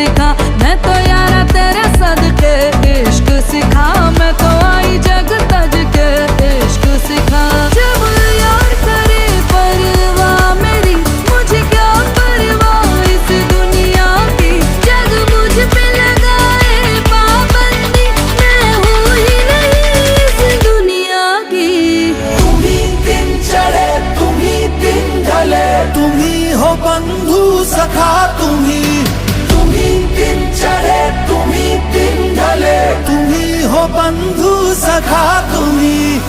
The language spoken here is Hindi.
सिखा, मैं तो यारा तेरे सदके इश्क सिखा, मैं तो आई जग तज के इश्क सिखा। जब यार करे परवाह मेरी, मुझे क्या परवाह इस दुनिया की, जग मुझ पे लगाए पाबंदी, मैं हूँ ही नहीं इस दुनिया की। तुम ही दिन चढ़े तुम ही दिन ढले, तुम ही हो बंधु सखा, तुम ही दिन चढ़े तुम ही दिन ढले, तुम ही हो बंधु सखा, तुम ही।